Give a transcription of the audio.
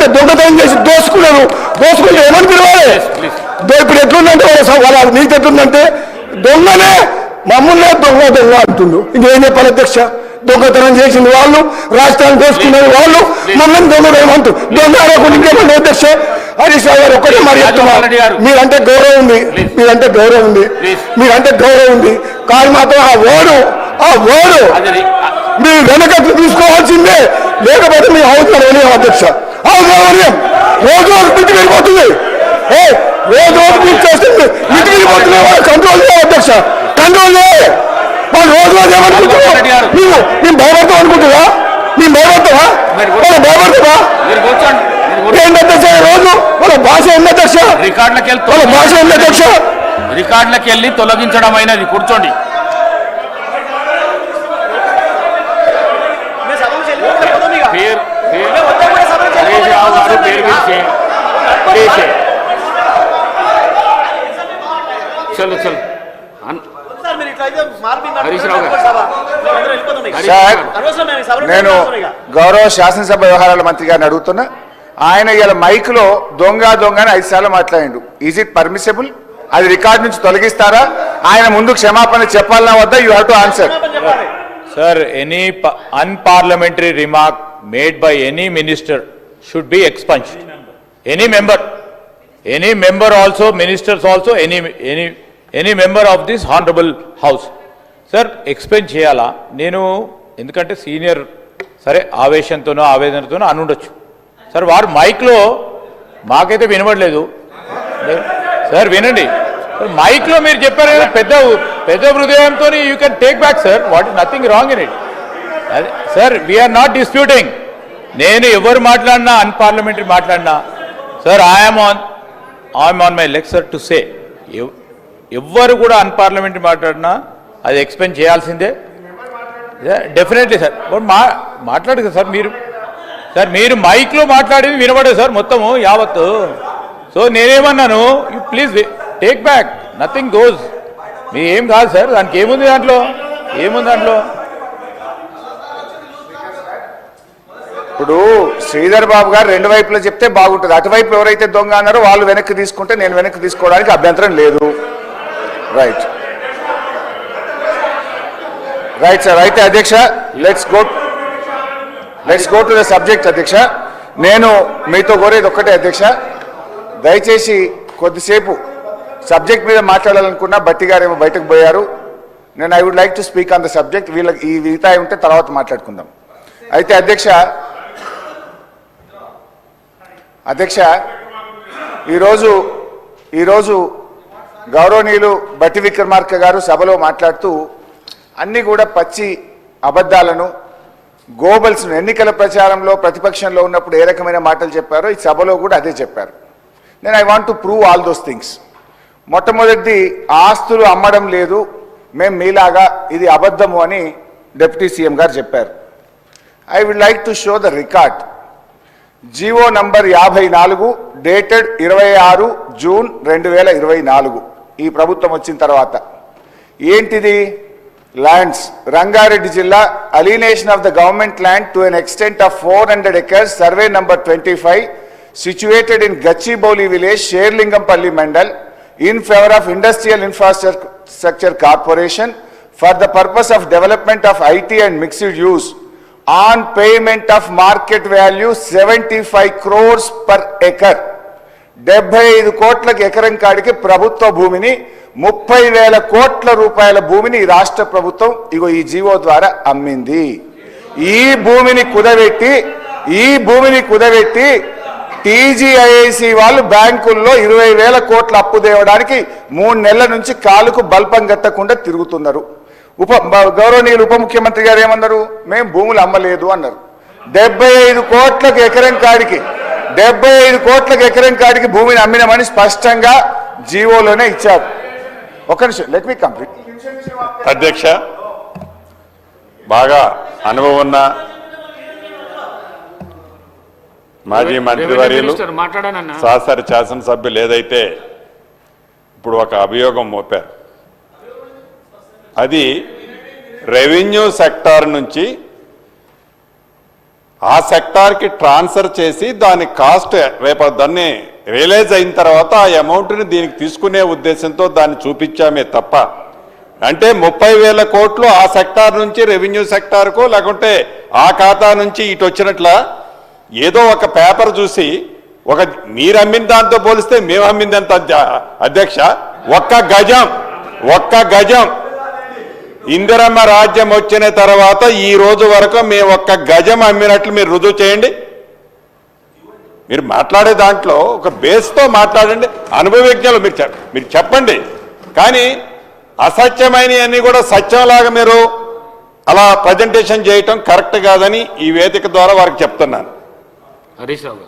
లేకపోతే దొంగతనం చేసి దోసుకుంటే ఏమని పిలవాలి? ఇప్పుడు ఎట్లుందంటే వాళ్ళ నీకు ఎట్లుందంటే దొంగనే మమ్మల్నే దొంగ అంటుండు. ఇంకేం చెప్పాలి అధ్యక్ష? దొంగతనం చేసింది వాళ్ళు, రాష్ట్రాన్ని దోసుకున్నది వాళ్ళు, మమ్మల్ని దొంగలేమంటూ దొంగ ఆడకుండా ఇంకేమంటే అధ్యక్ష? హరీష్ రావు గారు ఒక్కటే మరి చెప్తున్నారు, మీరంటే గౌరవం ఉంది, మీరంటే గౌరవం ఉంది కానీ మాత్రం ఆ ఓడు మీ వెనక తీసుకోవాల్సిందే, లేకపోతే మీ హౌస్ అధ్యక్ష. హౌస్ రోజు ఇంటికి వెళ్ళిపోతుంది, రోజు చేస్తుంది, ఇంటికి వెళ్ళిపోతుంది. కంట్రోల్ చేయాలి అధ్యక్ష, కంట్రోల్ చేయాలి. వాళ్ళు రోజు ఏమనుకుంటున్నావు? మేము భయపడతాం అనుకుంటున్నా? మేము భయపడతావా? వాళ్ళు భయపడతావా? ఏంటధ్యక్ష రోజు వాళ్ళ భాష ఉంది అధ్యక్ష, వాళ్ళ భాష ఉంది అధ్యక్ష. రికార్డులకు వెళ్ళి తొలగించడం అయినది. కూర్చోండి. చలో చలో నేను గౌరవ శాసనసభ వ్యవహారాల మంత్రి గారిని అడుగుతున్నా, ఆయన ఇలా మైక్ లో దొంగ అని 5 సార్లు మాట్లాడిండు. Is it permissible? అది రికార్డ్ నుంచి తొలగిస్తారా? ఆయన ముందు క్షమాపణ చెప్పాలన్నా వద్దా? You have to answer. Sir, any unparliamentary remark made by any minister should be expunged. Any member also, ministers also, any member of this honorable house. Sir, expunge cheyala. Nenu endukante senior sare ఆవేశంతోనో ఆవేదనతోనో అనుండొచ్చు. Sir వారు మైక్లో మాకైతే వినబడలేదు. Sir వినండి, మైక్లో మీరు చెప్పారు కదా పెద్ద హృదయంతో you can take back sir. What is nothing wrong in it. Sir we're not disputing. నేను ఎవరు మాట్లాడినా అన్పార్లమెంటరీ మాట్లాడినా sir I'm on my lecture to say, ఎవ్వరు కూడా అన్పార్లమెంటరీ మాట్లాడినా అది ఎక్స్ప్లెయిన్ చేయాల్సిందే డెఫినెట్లీ సార్. మాట్లాడు కదా సార్, మీరు మైక్లో మాట్లాడేది వినబడదు సార్ మొత్తము యావత్తు. సో నేనేమన్నాను, you please take back, nothing goes. మీ ఏం కాదు సార్, దానికి ఏముంది దాంట్లో? ఇప్పుడు శ్రీధర్ బాబు గారు 2 వైపులో చెప్తే బాగుంటుంది. అటువైపు ఎవరైతే దొంగ అన్నారో వాళ్ళు వెనక్కి తీసుకుంటే నేను వెనక్కి తీసుకోవడానికి అభ్యంతరం లేదు. Right sir. అయితే అధ్యక్ష, let's go to the subject. అధ్యక్ష, నేను మీతో కోరేది ఒక్కటే అధ్యక్ష, దయచేసి కొద్దిసేపు సబ్జెక్ట్ మీద మాట్లాడాలనుకున్నా, బట్టి గారు ఏమో బయటకు పోయారు. నేను I would like to speak on the subject. వీళ్ళకి ఈ వితాయి ఉంటే తర్వాత మాట్లాడుకుందాం. అయితే అధ్యక్ష ఈరోజు గౌరవనీయులు బట్టి విక్రమార్క గారు సభలో మాట్లాడుతూ అన్ని కూడా పచ్చి అబద్ధాలను, గోబల్స్ను, ఎన్నికల ప్రచారంలో ప్రతిపక్షంలో ఉన్నప్పుడు ఏ రకమైన మాటలు చెప్పారో ఈ సభలో కూడా అదే చెప్పారు. నేను I want to prove all those things. మొట్టమొదటిది, ఆస్తులు అమ్మడం లేదు, మేము మీలాగా ఇది అబద్ధము అని డిప్యూటీ సీఎం గారు చెప్పారు. I would like to show the record. GO number 54 dated 26 June 2024 ఈ ప్రభుత్వం వచ్చిన తర్వాత. ఏంటిది? ల్యాండ్స్, రంగారెడ్డి జిల్లా, alienation of the government land to an extent of 400 acres, survey number 25, situated in Gachibowli village, Sherlingampalli Mandal, in favor of Industrial Infrastructure Corporation for the purpose of development of IT and mixed use on payment of market value 75 crores per acre. 75 కోట్లకు ఎకరం కాడికి ప్రభుత్వ భూమిని 30,000 కోట్ల రూపాయల భూమిని రాష్ట్ర ప్రభుత్వం ఇగో ఈ జీవో ద్వారా అమ్మింది. ఈ భూమిని కుదబెట్టి టీజీఐఐసి వాళ్ళు బ్యాంకుల్లో 20,000 కోట్ల అప్పు తేవడానికి 3 నెలల నుంచి కాలుకు బల్పం గట్టకుండా తిరుగుతున్నారు. గౌరవనీయులు ఉప ముఖ్యమంత్రి గారు ఏమన్నారు? మేము భూములు అమ్మలేదు అన్నారు. 75 కోట్లకు ఎకరం కాడికి భూమిని అమ్మినామని స్పష్టంగా జీవోలోనే ఇచ్చారు. ఒక నిమిషం, లెట్ మీ కంప్లీట్. అధ్యక్ష, బాగా అనుభవం ఉన్న మాజీ మంత్రివర్యులు, సహచర శాసనసభ్యులు ఏదైతే ఇప్పుడు ఒక అభియోగం మోపారు, అది రెవెన్యూ సెక్టార్ నుంచి ఆ సెక్టార్కి ట్రాన్స్ఫర్ చేసి దాని కాస్ట్ రేపు దాన్ని రియలైజ్ అయిన తర్వాత ఆ అమౌంట్ని దీనికి తీసుకునే ఉద్దేశంతో దాన్ని చూపించామే తప్ప అంటే 30,000 కోట్లు ఆ సెక్టార్ నుంచి రెవెన్యూ సెక్టార్కో లేకుంటే ఆ ఖాతా నుంచి ఇటు వచ్చినట్ల ఏదో ఒక పేపర్ చూసి మీరు అమ్మిన దాంతో పోలిస్తే మేము అమ్మిందంత అధ్యక్ష ఒక్క గజం ఇందిరమ్మ రాజ్యం వచ్చిన తర్వాత ఈ రోజు వరకు మేము ఒక్క గజం అమ్మినట్లు మీరు రుజువు చేయండి. మీరు మాట్లాడే దాంట్లో ఒక బేస్తో మాట్లాడండి. అనుభవజ్ఞులు మీరు చెప్పండి. కానీ అసత్యమైనవన్నీ కూడా సత్యంలాగా మీరు అలా ప్రజెంటేషన్ చేయటం కరెక్ట్ కాదని ఈ వేదిక ద్వారా వారికి చెప్తున్నాను. హరీష్ రావు గారు.